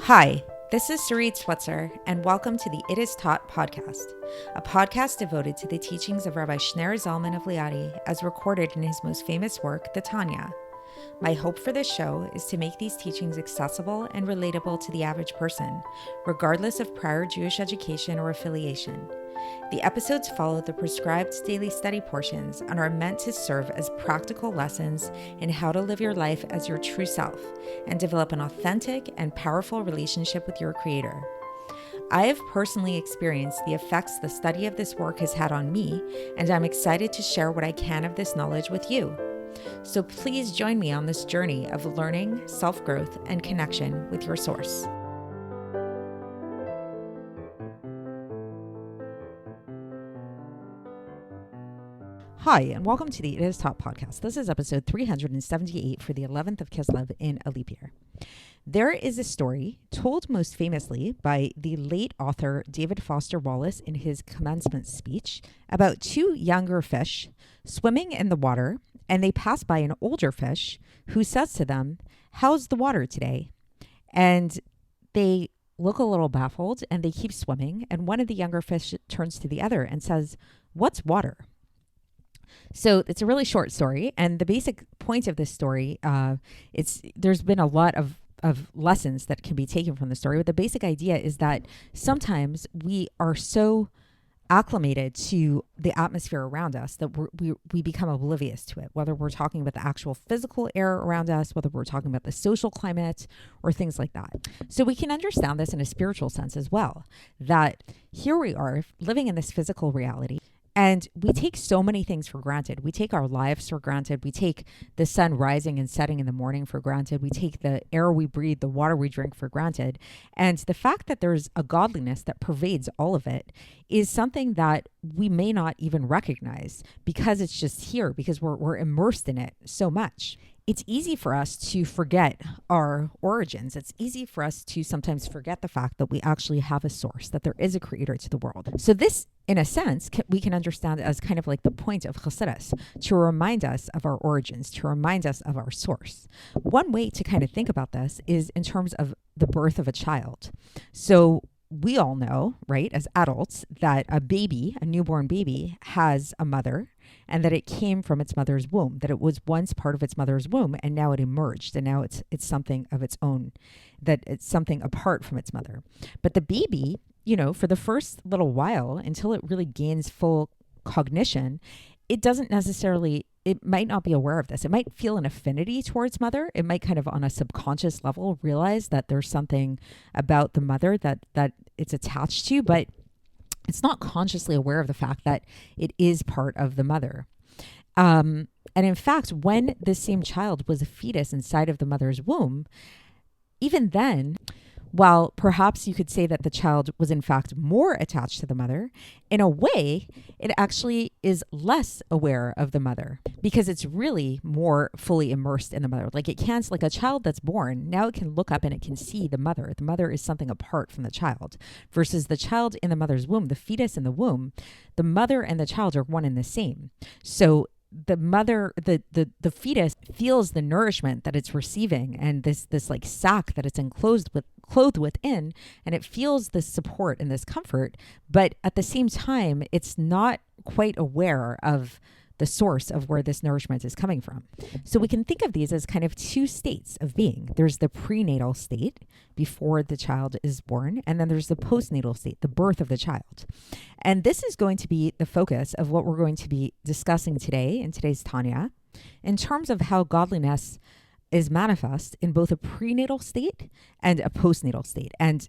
Hi, this is Sarit Switzer, and welcome to the It Is Taught podcast, a podcast devoted to the teachings of Rabbi Shneur Zalman of Liadi as recorded in his most famous work, the Tanya. My hope for this show is to make these teachings accessible and relatable to the average person, regardless of prior Jewish education or affiliation. The episodes follow the prescribed daily study portions and are meant to serve as practical lessons in how to live your life as your true self and develop an authentic and powerful relationship with your Creator. I have personally experienced the effects the study of this work has had on me, and I'm excited to share what I can of this knowledge with you. So please join me on this journey of learning, self-growth, and connection with your source. Hi, and welcome to the It Is Taught podcast. This is episode 378 for the 11th of Kislev in a leap year. There is a story told most famously by the late author David Foster Wallace in his commencement speech about two younger fish swimming in the water, and they pass by an older fish who says to them, "How's the water today?" And they look a little baffled and they keep swimming, and one of the younger fish turns to the other and says, "What's water?" So it's a really short story, and the basic point of this story, there's been a lot of lessons that can be taken from the story, but the basic idea is that sometimes we are so acclimated to the atmosphere around us that we become oblivious to it, whether we're talking about the actual physical air around us, whether we're talking about the social climate or things like that. So we can understand this in a spiritual sense as well, that here we are living in this physical reality, and we take so many things for granted. We take our lives for granted. We take the sun rising and setting in the morning for granted. We take the air we breathe, the water we drink for granted. And the fact that there's a godliness that pervades all of it is something that we may not even recognize because it's just here, because we're immersed in it so much. It's easy for us to forget our origins. It's easy for us to sometimes forget the fact that we actually have a source, that there is a creator to the world. So this, in a sense, we can understand as kind of like the point of Chassidus, to remind us of our origins, to remind us of our source. One way to kind of think about this is in terms of the birth of a child. So we all know, right, as adults, that a newborn baby, has a mother, and that it came from its mother's womb, that it was once part of its mother's womb, and now it emerged, and now it's something of its own, that it's something apart from its mother. But the baby, for the first little while, until it really gains full cognition, it might not be aware of this. It might feel an affinity towards mother. It might kind of on a subconscious level realize that there's something about the mother that it's attached to, but it's not consciously aware of the fact that it is part of the mother. And in fact, when this same child was a fetus inside of the mother's womb, even then, while perhaps you could say that the child was in fact more attached to the mother, in a way, it actually is less aware of the mother because it's really more fully immersed in the mother. Like a child that's born, now it can look up and it can see the mother. The mother is something apart from the child versus the child in the mother's womb, the fetus in the womb, the mother and the child are one and the same. So the mother, the fetus feels the nourishment that it's receiving and this like sac that it's clothed within, and it feels this support and this comfort, but at the same time, it's not quite aware of the source of where this nourishment is coming from. So we can think of these as kind of two states of being. There's the prenatal state before the child is born, and then there's the postnatal state, the birth of the child. And this is going to be the focus of what we're going to be discussing today in today's Tanya, in terms of how godliness is manifest in both a prenatal state and a postnatal state, and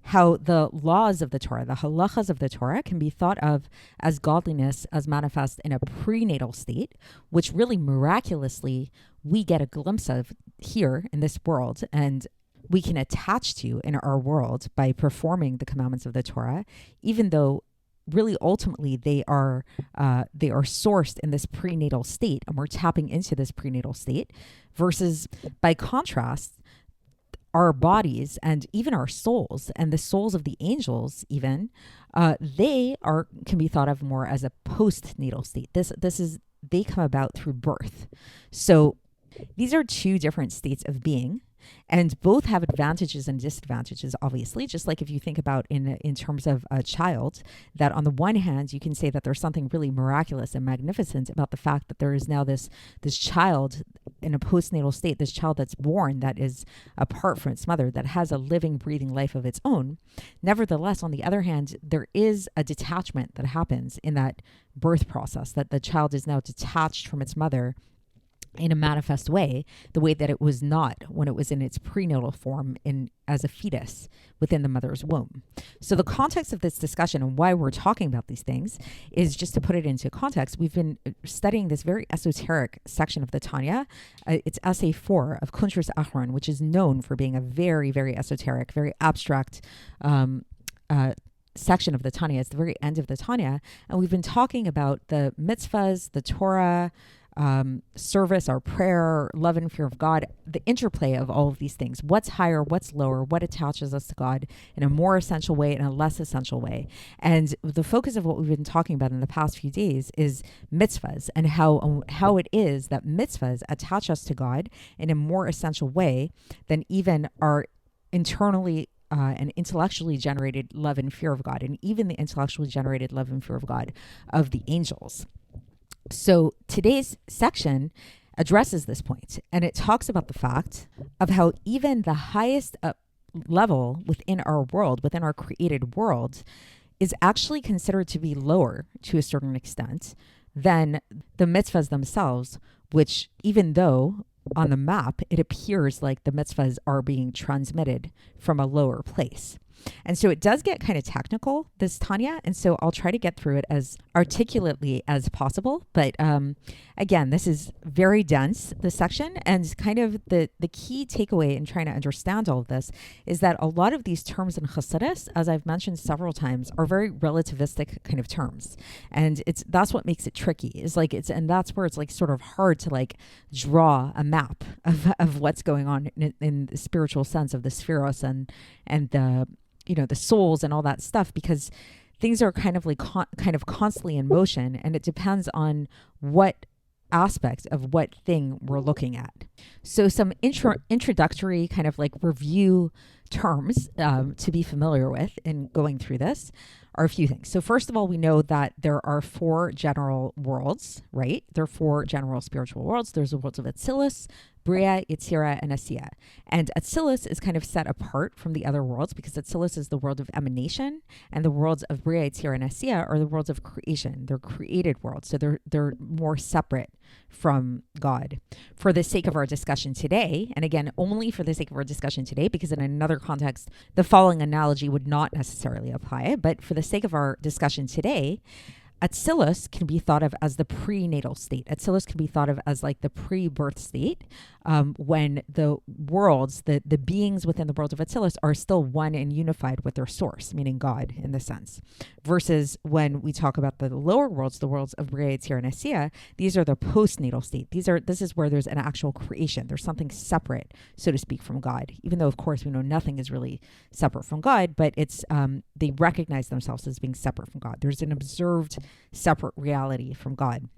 how the laws of the Torah, the halachas of the Torah, can be thought of as godliness as manifest in a prenatal state, which really miraculously we get a glimpse of here in this world, and we can attach to in our world by performing the commandments of the Torah, even though really ultimately they are sourced in this prenatal state, and we're tapping into this prenatal state, versus by contrast, our bodies and even our souls and the souls of the angels even, can be thought of more as a postnatal state. They come about through birth. So these are two different states of being And both have advantages and disadvantages, obviously, just like if you think about in terms of a child, that on the one hand, you can say that there's something really miraculous and magnificent about the fact that there is now this child in a postnatal state, this child that's born that is apart from its mother, that has a living, breathing life of its own. Nevertheless, on the other hand, there is a detachment that happens in that birth process, that the child is now detached from its mother in a manifest way, the way that it was not when it was in its prenatal form as a fetus within the mother's womb. So the context of this discussion and why we're talking about these things is just to put it into context. We've been studying this very esoteric section of the Tanya. It's essay 4 of Kuntres Acharon, which is known for being a very, very esoteric, very abstract section of the Tanya. It's the very end of the Tanya. And we've been talking about the mitzvos, the Torah, service, our prayer, love and fear of God, the interplay of all of these things. What's higher, what's lower, what attaches us to God in a more essential way and a less essential way. And the focus of what we've been talking about in the past few days is mitzvahs, and how it is that mitzvahs attach us to God in a more essential way than even our internally and intellectually generated love and fear of God, and even the intellectually generated love and fear of God of the angels. So today's section addresses this point, and it talks about the fact of how even the highest level within our world, within our created world, is actually considered to be lower to a certain extent than the mitzvahs themselves, which, even though on the map it appears like the mitzvahs are being transmitted from a lower place. And so it does get kind of technical, this Tanya, and so I'll try to get through it as articulately as possible. But again, this is very dense, this section, and kind of the key takeaway in trying to understand all of this is that a lot of these terms in Chassidus, as I've mentioned several times, are very relativistic kind of terms. And that's what makes it tricky, and that's where it's like sort of hard to like draw a map of what's going on in the spiritual sense of the spheros and the the souls and all that stuff, because things are kind of like kind of constantly in motion, and it depends on what aspect of what thing we're looking at. So some introductory kind of like review terms to be familiar with in going through this are a few things. So first of all, we know that there are 4 general worlds, right? There are 4 general spiritual worlds. There's the worlds of Atzilus, Bria, Yetzira, and Asiya. And Atzilus is kind of set apart from the other worlds because Atzilus is the world of emanation, and the worlds of Bria, Yetzira, and Asiya are the worlds of creation. They're created worlds, so they're more separate from God. For the sake of our discussion today, and again, only for the sake of our discussion today, because in another context, the following analogy would not necessarily apply, but for the sake of our discussion today, Atzilus can be thought of as the prenatal state. Atzilus can be thought of as like the pre-birth state, when the worlds, the beings within the world of Atzilus are still one and unified with their source, meaning God in the sense. Versus when we talk about the lower worlds, the worlds of Bria, Yetzira, and Asiya, these are the postnatal state. This is where there's an actual creation. There's something separate, so to speak, from God. Even though, of course, we know nothing is really separate from God, but it's they recognize themselves as being separate from God. There's an observed separate reality from God.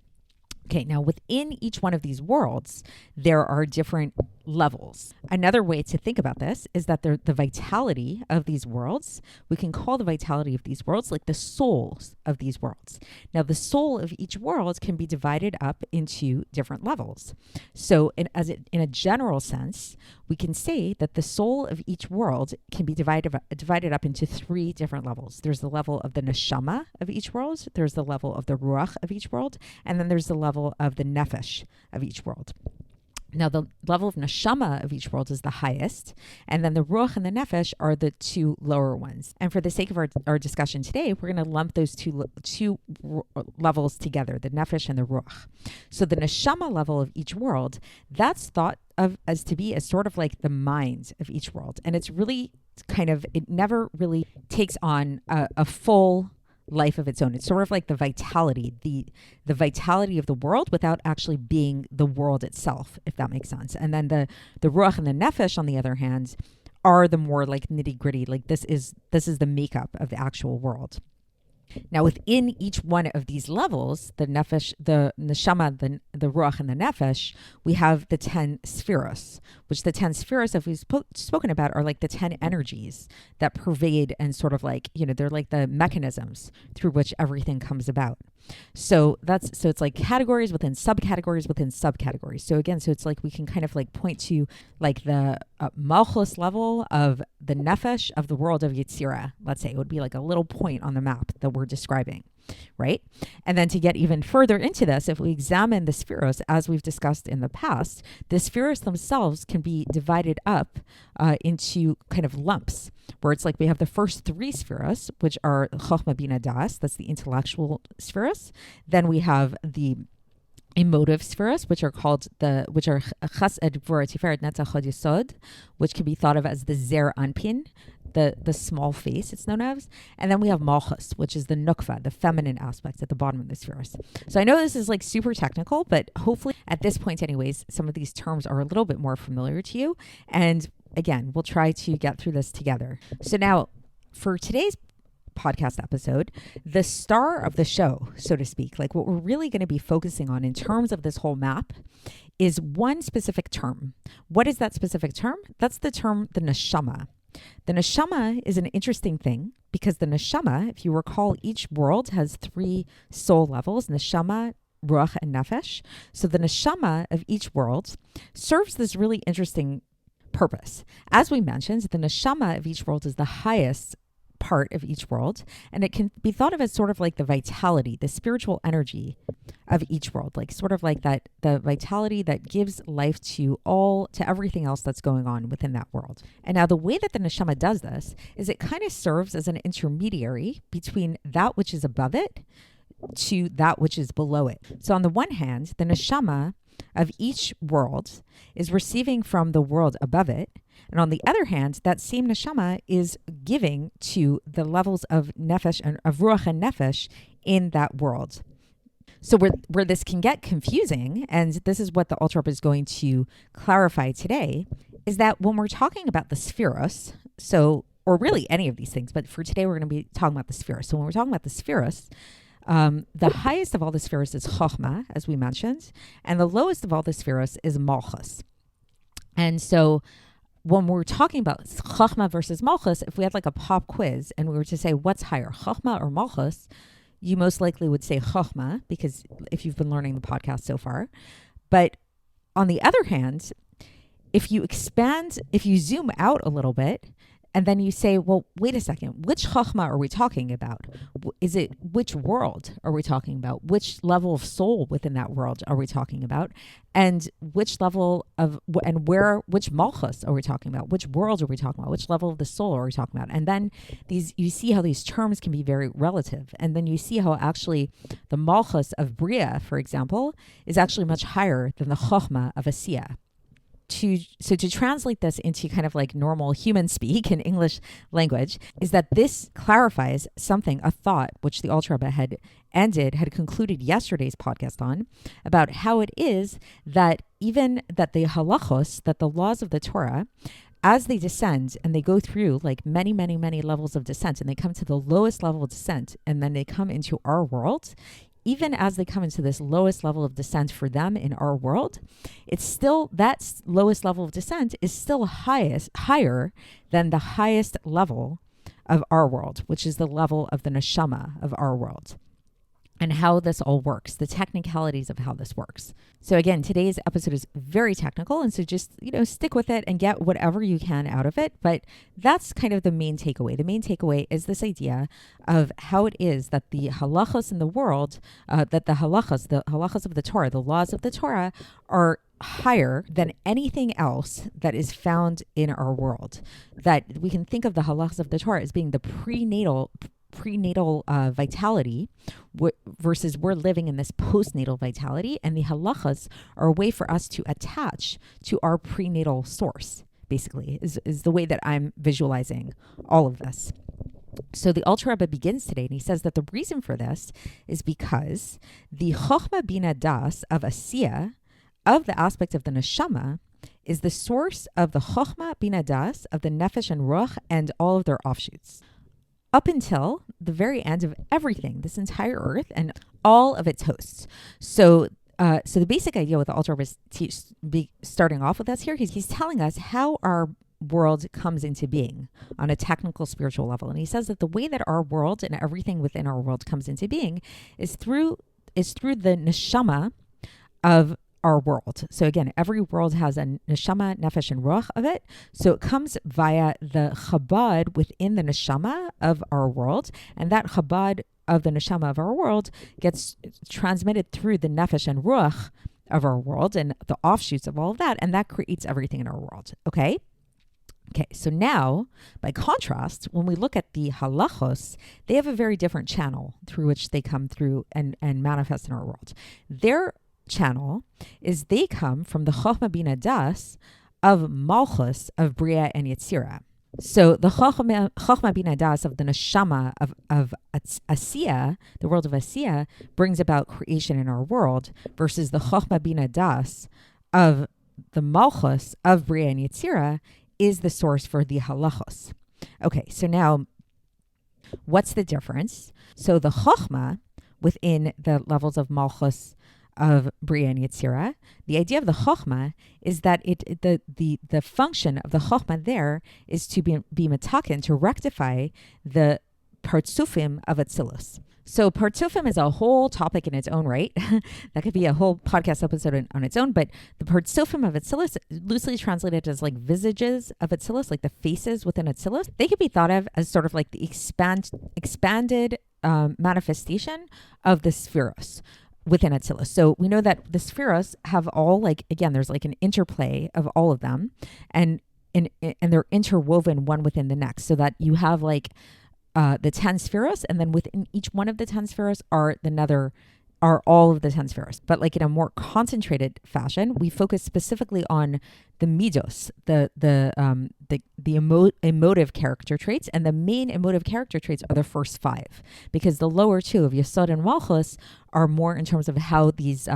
Okay, now within each one of these worlds, there are different levels. Another way to think about this is that the vitality of these worlds, we can call the vitality of these worlds like the souls of these worlds. Now, the soul of each world can be divided up into different levels. So in a general sense, we can say that the soul of each world can be divided up into 3 different levels. There's the level of the neshama of each world, there's the level of the ruach of each world, and then there's the level of the nefesh of each world. Now, the level of neshama of each world is the highest, and then the ruach and the nefesh are the 2 lower ones. And for the sake of our discussion today, we're going to lump those two levels together, the nefesh and the ruach. So the neshama level of each world, that's thought of as to be as sort of like the mind of each world. And it's really it never really takes on a full life of its own. It's sort of like the vitality, the vitality of the world without actually being the world itself, if that makes sense. And then the ruach and the nefesh, on the other hand, are the more like nitty gritty. Like this is the makeup of the actual world. Now, within each one of these levels, the nefesh, the neshama, the ruach, and the nefesh, we have the 10 spheros, which the 10 spheros, if we've spoken about, are like the 10 energies that pervade and sort of like, they're like the mechanisms through which everything comes about. So it's like categories within subcategories within subcategories. So again, it's like we can kind of like point to like the malchus level of the nefesh of the world of Yetzirah. Let's say it would be like a little point on the map that we're describing, right? And then to get even further into this, if we examine the spheros, as we've discussed in the past, the spheros themselves can be divided up into kind of lumps, where it's like we have the first 3 spheros, which are Chochmah Bina Das, that's the intellectual spheros. Then we have the emotive spheros, which are Chesed, Gvura, Tiferet, Netzach, Hod, Yesod, which can be thought of as the Zer Anpin, the small face, it's known as. And then we have Malchus, which is the Nukva, the feminine aspect at the bottom of the spheros. So I know this is like super technical, but hopefully at this point anyways, some of these terms are a little bit more familiar to you. And again, we'll try to get through this together. So now for today's podcast episode, the star of the show, so to speak, like what we're really going to be focusing on in terms of this whole map is one specific term. What is that specific term? That's the term, the neshama. The neshama is an interesting thing because the neshama, if you recall, each world has 3 soul levels, neshama, ruach, and nefesh. So the neshama of each world serves this really interesting purpose. As we mentioned, the neshama of each world is the highest part of each world, and it can be thought of as sort of like the vitality, the spiritual energy of each world, like sort of like that, the vitality that gives life to everything else that's going on within that world. And now the way that the neshama does this is it kind of serves as an intermediary between that which is above it to that which is below it. So on the one hand, the neshama of each world is receiving from the world above it. And on the other hand, that same neshama is giving to the levels of nefesh and of ruach and nefesh in that world. So where this can get confusing, and this is what the Alter Rebbe is going to clarify today, is that when we're talking about the spheros, or really any of these things, but for today we're going to be talking about the spheros. So when we're talking about the spheros, the highest of all the spheros is Chochmah, as we mentioned, and the lowest of all the spheros is Malchus. And so when we're talking about Chochmah versus Malchus, if we had like a pop quiz and we were to say what's higher, Chochmah or Malchus, you most likely would say Chochmah, because if you've been learning the podcast so far. But on the other hand, if you zoom out a little bit, and then you say, well, wait a second, which Chochmah are we talking about? Is it which world are we talking about? Which level of soul within that world are we talking about? And which level of, and which Malchus are we talking about? Which world are we talking about? Which level of the soul are we talking about? And then you see how these terms can be very relative. And then you see how actually the Malchus of Bria, for example, is actually much higher than the Chochmah of Asiya. So to translate this into kind of like normal human speak in English language is that this clarifies something, a thought, which the Alter Rebbe had concluded yesterday's podcast on, about how it is that even that the halachos, that the laws of the Torah, as they descend and they go through like many, many, many levels of descent, and they come to the lowest level of descent, and then they come into our world, even as they come into this lowest level of descent for them in our world, it's still, that lowest level of descent is still higher than the highest level of our world, which is the level of the neshama of our world. And how this all works, the technicalities of how this works. So again, today's episode is very technical, and so just, stick with it and get whatever you can out of it. But that's kind of the main takeaway. The main takeaway is this idea of how it is that the halachos in the world, that the halachos of the Torah, the laws of the Torah are higher than anything else that is found in our world. That we can think of the halachos of the Torah as being the prenatal vitality versus we're living in this postnatal vitality, and the halachas are a way for us to attach to our prenatal source, basically, is the way that I'm visualizing all of this. So the Alter Rebbe begins today, and he says that the reason for this is because the Chochmah Bina Das of Asiya, of the aspect of the neshama, is the source of the Chochmah Bina Das of the Nefesh and Ruach and all of their offshoots. Up until the very end of everything, this entire earth and all of its hosts. So the basic idea with the Alter is starting off with us here, he's telling us how our world comes into being on a technical spiritual level. And he says that the way that our world and everything within our world comes into being is through the neshama of our world. So again, every world has a neshama, nefesh, and ruach of it. So it comes via the chabad within the neshama of our world. And that chabad of the neshama of our world gets transmitted through the nefesh and ruach of our world and the offshoots of all of that. And that creates everything in our world. Okay, so now, by contrast, when we look at the halachos, they have a very different channel through which they come through and manifest in our world. Their channel is they come from the chokhmah bina das of malchus of bria and yetzira. So the chokhmah bina das of the neshama of asiya, the world of asiya, brings about creation in our world, versus the chokhmah bina das of the malchus of bria and yetzira is the source for the halachos. Okay, so now, what's the difference? So the chokhmah within the levels of malchus of bria and yetzira, the idea of the chokhmah is that the function of the chokhmah there is to be metaken, to rectify the partsufim of Atzilus. So partsufim is a whole topic in its own right. That could be a whole podcast episode on its own. But the partsufim of Atzilus, loosely translated as like visages of Atzilus, like the faces within Atzilus, they could be thought of as sort of like the expanded manifestation of the spheros within Atzilus. So we know that the spheros have all, like, again, there's like an interplay of all of them, and they're interwoven one within the next, so that you have like the 10 spheros, and then within each one of the 10 spheros are all of the 10 spheros. But like in a more concentrated fashion, we focus specifically on the mitzvos, the emotive character traits, and the main emotive character traits are the first 5, because the lower 2 of Yesod and Malchus are more in terms of how these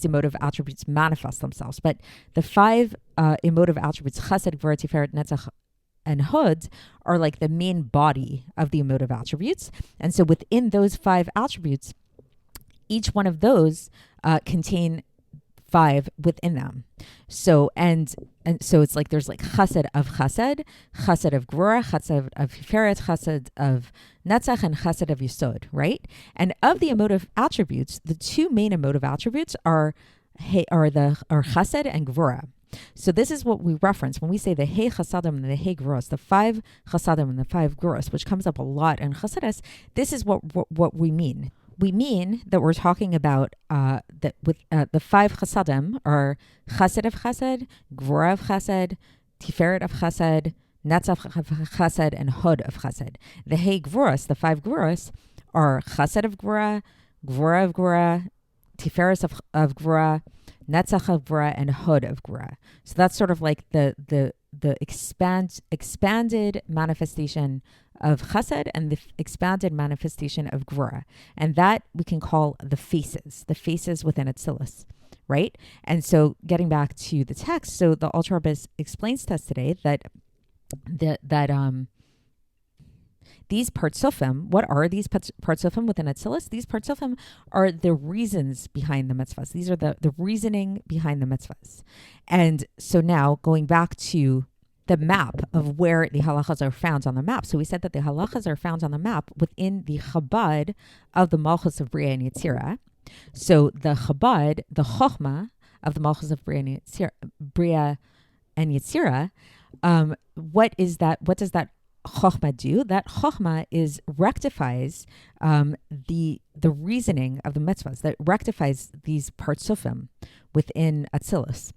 emotive attributes manifest themselves. But the 5 emotive attributes, Chesed, Gvura, Tiferet, Netzach, and Hod, are like the main body of the emotive attributes. And so within those 5 attributes, each one of those contain 5 within them. So and so it's like there's like chesed of chesed, chesed of gvura, chesed of tiferet, chesed of netzach, and chesed of yesod, right? And of the emotive attributes, the 2 main emotive attributes are chesed and gvura. So this is what we reference when we say the hey chasadim and the hey gvuros, the 5 chasadim and the 5 gvuros, which comes up a lot in Chassidus. This is what we mean. We mean that we're talking about that with the 5 chasadim are chesed of chesed, gvura of chesed, tiferet of chesed, netzach of chesed, and hod of chesed. The hey gvuros, the 5 gvuros, are chesed of gvura, gvura of gvura, tiferet of gvura, netzach of gvura, and hod of gvura. So that's sort of like the expanded manifestation of chesed and the expanded manifestation of gvura. And that we can call the faces within Atzilus, right? And so getting back to the text, so the Alter Rebbe explains to us today that these partsufim, what are these partsufim within Atzilus? These partsufim are the reasons behind the mitzvos. These are the reasoning behind the mitzvos. And so now going back to the map of where the halachas are found on the map. So we said that the halachas are found on the map within the chabad of the malchus of bria and yetzira. So the chabad, the chokhmah of the malchus of bria and yetzira, what is that? What does that chokhmah do? That chokhmah rectifies the reasoning of the mitzvahs, that rectifies these partsufim within Atzilus.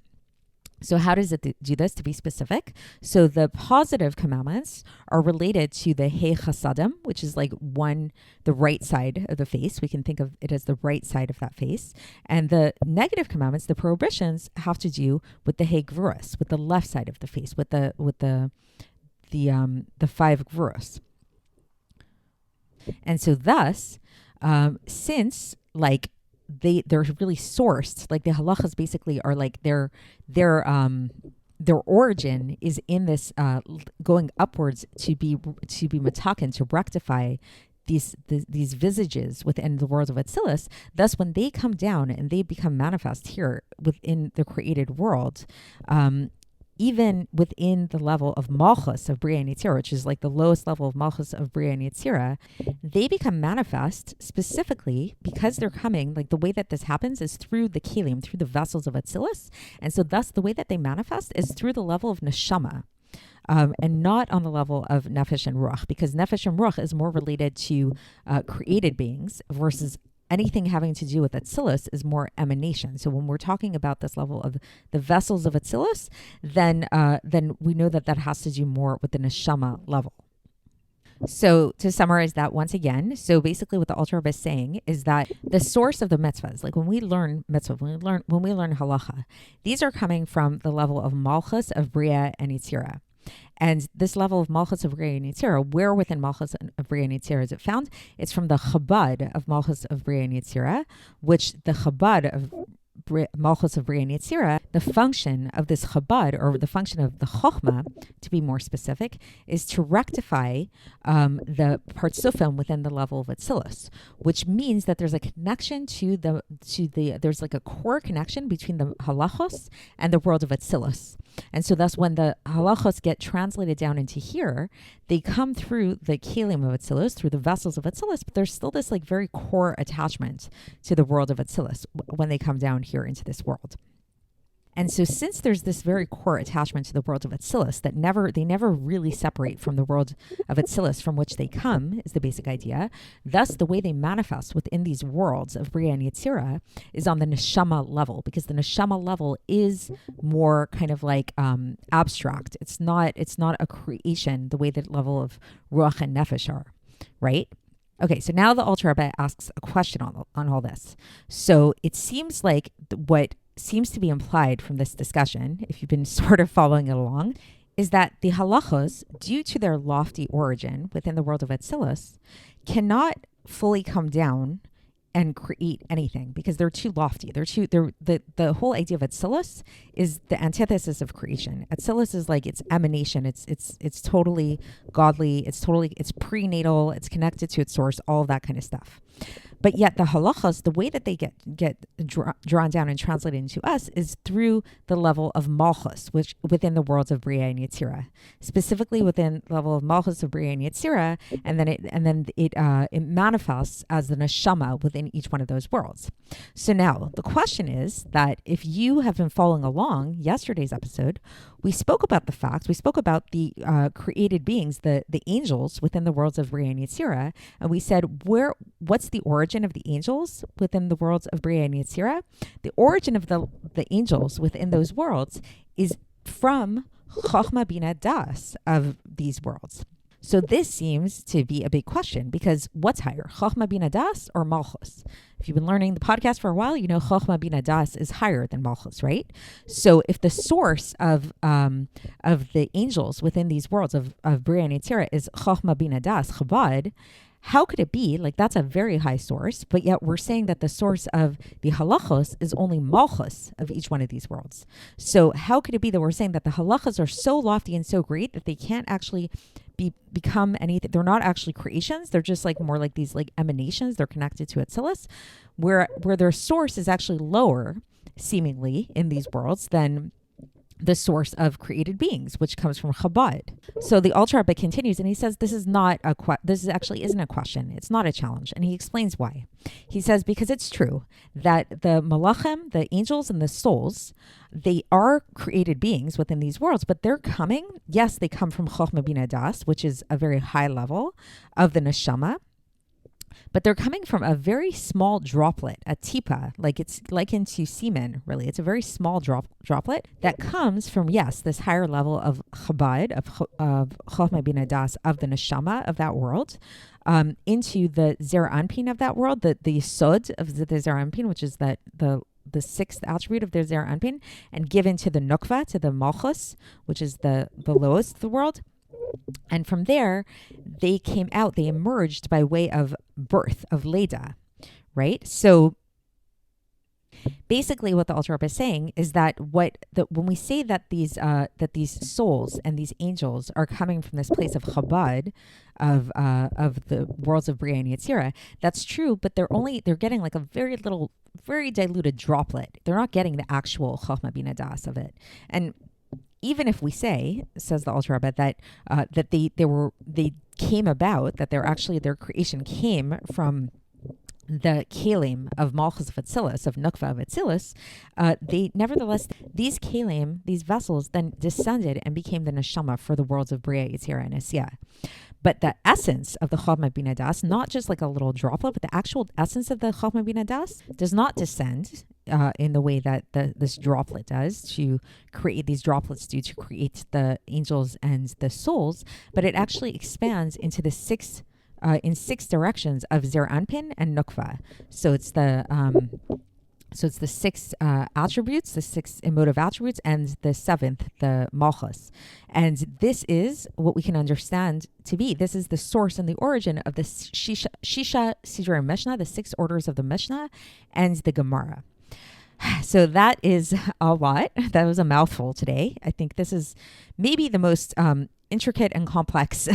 So how does it do this, to be specific? So the positive commandments are related to the hey chasadim, which is like the right side of the face. We can think of it as the right side of that face. And the negative commandments, the prohibitions, have to do with the hey gvuros, with the left side of the face, with the 5 gvuros. And so thus, since like they're really sourced, like the halachas basically are like their origin is in this going upwards to be mataken, to rectify these visages within the world of Atzilus. Thus, when they come down and they become manifest here within the created world, even within the level of Malchus of Bria and Yetzirah, which is like the lowest level of Malchus of Bria and Yetzirah, they become manifest specifically because they're coming, like the way that this happens is through the kelim, through the vessels of Atzilus. And so thus the way that they manifest is through the level of neshama. And not on the level of nefesh and ruach, because nefesh and ruach is more related to created beings versus anything having to do with Atzilus is more emanation. So when we're talking about this level of the vessels of Atzilus, then we know that has to do more with the neshama level. So to summarize that once again, so basically what the Alter Rebbe is saying is that the source of the mitzvahs, like when we learn mitzvah, when we learn halacha, these are coming from the level of Malchus of Bria and Yetzirah. And this level of Malchus of Bria and Yetzirah, where within Malchus of Bria and Yetzirah is it found? It's from the Chabad of Malchus of Bria and Yetzirah, which the Chabad of Malchus of Bria and Yetzirah, the function of this Chabad, or the function of the Chochmah, to be more specific, is to rectify the partsufim within the level of Atzilus, which means that there's a connection there's like a core connection between the halachos and the world of Atzilus. And so thus when the halachos get translated down into here, they come through the kelim of Atzilus, through the vessels of Atzilus, but there's still this like very core attachment to the world of Atzilus when they come down here into this world. And so since there's this very core attachment to the world of Atzilus that they never really separate from the world of Atzilus from which they come, is the basic idea. Thus, the way they manifest within these worlds of Bria and Yetzirah is on the neshama level, because the neshama level is more kind of like abstract. It's not a creation the way that level of ruach and nefesh are, right? Okay, so now the Alter Rebbe asks a question on all this. So it seems like what seems to be implied from this discussion, if you've been sort of following it along, is that the halachos, due to their lofty origin within the world of Atzilus, cannot fully come down and create anything because they're too lofty. The whole idea of Atzilus is the antithesis of creation. Atzilus is like its emanation. It's totally godly. It's prenatal. It's connected to its source. All of that kind of stuff. But yet the halachas, the way that they get drawn down and translated into us is through the level of malchus, which within the worlds of Bria and Yetzirah, specifically within the level of malchus of Bria and Yetzirah, and then it manifests as the neshama within each one of those worlds. So now the question is that if you have been following along yesterday's episode, we spoke about the created beings, the angels within the worlds of Bria and Yetzirah, and we said what's the origin of the angels within the worlds of Bria and Yetzirah? The origin of the angels within those worlds is from Chochmah Bina Das of these worlds. So this seems to be a big question, because what's higher, Chochmah Bina Das or Malchus? If you've been learning the podcast for a while, you know Chochmah Bina Das is higher than Malchus, right? So if the source of the angels within these worlds of Bria and Yetzirah is Chochmah Bina Das, Chabad, how could it be, like that's a very high source, but yet we're saying that the source of the halachos is only malchus of each one of these worlds? So how could it be that we're saying that the halachos are so lofty and so great that they can't actually become anything? They're not actually creations. They're just like more like these like emanations. They're connected to Atzilus, where their source is actually lower, seemingly, in these worlds than the source of created beings, which comes from Chabad. So the Alter Rebbe continues, and he says this actually isn't a question. It's not a challenge, and he explains why. He says because it's true that the malachim, the angels, and the souls, they are created beings within these worlds, but they're coming. Yes, they come from Chochmah Bina Das, which is a very high level of the neshama. But they're coming from a very small droplet, a tipa, like it's likened to semen, really. It's a very small droplet that comes from, yes, this higher level of Chabad, of Chochmah Bina Das, of the neshama of that world, into the Zer Anpin of that world, the Yesod of the Zer Anpin, which is the sixth attribute of their Zer Anpin, and given to the Nukva, to the Malchus, which is the lowest of the world. And from there, they emerged by way of birth, of Leda, right? So basically what the Alter Rebbe is saying is that when we say that these souls and these angels are coming from this place of Chabad, of the worlds of Bria and Yetzirah, that's true, but they're getting like a very little, very diluted droplet. They're not getting the actual Chochmah Bina Das of it. And even if we say, says the Alter Rebbe, that they came about, that their creation came from the kelim of Malchus of Atzilus, of Nukva of Atzilus, they nevertheless, these kelim, these vessels, then descended and became the neshama for the worlds of Bria, Yetzirah, and Asiyah. But the essence of the Chochmah Bina Das, not just like a little droplet, but the actual essence of the Chochmah Bina Das does not descend in the way that this droplet does to create these droplets to create the angels and the souls, but it actually expands into the in six directions of Zer Anpin and Nukva. So it's the six attributes, the six emotive attributes, and the seventh, the Malchus. And this is what we can understand to be. This is the source and the origin of the Shisha Sidrei Mishnah, the six orders of the Mishnah, and the Gemara. So that is a lot. That was a mouthful today. I think this is maybe the most intricate and complex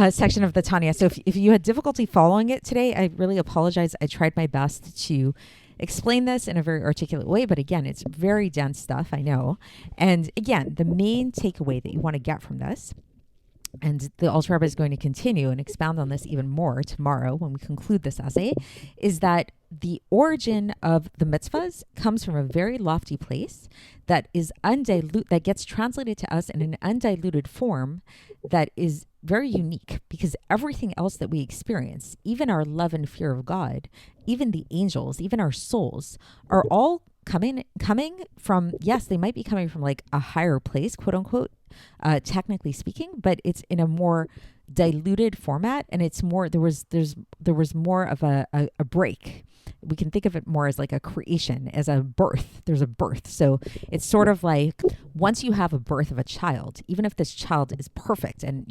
section of the Tanya. So if you had difficulty following it today, I really apologize. I tried my best to explain this in a very articulate way, but again, it's very dense stuff, I know. And again, the main takeaway that you want to get from this, and the Alter Rebbe is going to continue and expound on this even more tomorrow when we conclude this essay, is that the origin of the mitzvahs comes from a very lofty place that is that gets translated to us in an undiluted form that is very unique, because everything else that we experience, even our love and fear of God, even the angels, even our souls, are all coming from, yes, they might be coming from like a higher place, quote unquote, technically speaking, but it's in a more diluted format, and it's more, there was more of a break. We can think of it more as like a creation, as a birth. There's a birth. So it's sort of like once you have a birth of a child, even if this child is perfect and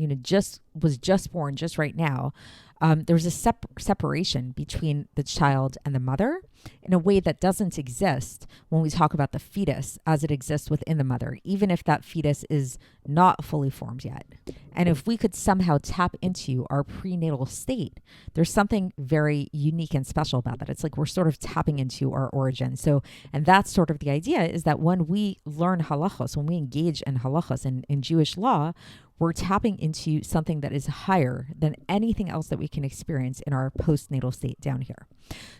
was just born just right now, there's a separation between the child and the mother in a way that doesn't exist when we talk about the fetus as it exists within the mother, even if that fetus is not fully formed yet. And if we could somehow tap into our prenatal state, there's something very unique and special about that. It's like we're sort of tapping into our origin. So, and that's sort of the idea, is that when we learn halachos, when we engage in halachos in Jewish law, we're tapping into something that is higher than anything else that we can experience in our postnatal state down here.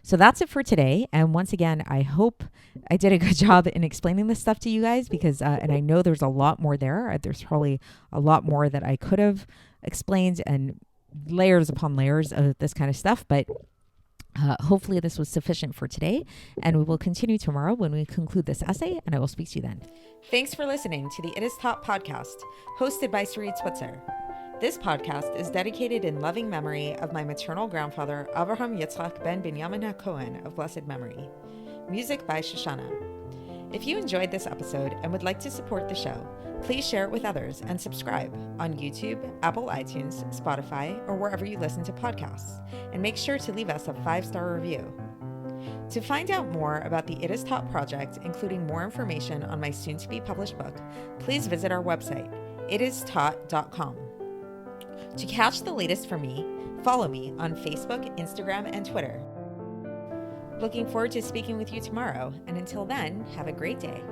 So that's it for today. And once again, I hope I did a good job in explaining this stuff to you guys, because, and I know there's a lot more there. There's probably a lot more that I could have explained, and layers upon layers of this kind of stuff. But hopefully this was sufficient for today, and we will continue tomorrow when we conclude this essay, and I will speak to you then. Thanks for listening to the It Is Taught podcast, hosted by Sarit Switzer. This podcast is dedicated in loving memory of my maternal grandfather, Avraham Yitzchak ben Binyamin HaKohen of blessed memory. Music by Shoshana. If you enjoyed this episode and would like to support the show, please share it with others and subscribe on YouTube, Apple iTunes, Spotify, or wherever you listen to podcasts. And make sure to leave us a 5-star review. To find out more about the It Is Taught project, including more information on my soon-to-be published book, please visit our website, itistaught.com. To catch the latest from me, follow me on Facebook, Instagram, and Twitter. Looking forward to speaking with you tomorrow, and until then, have a great day.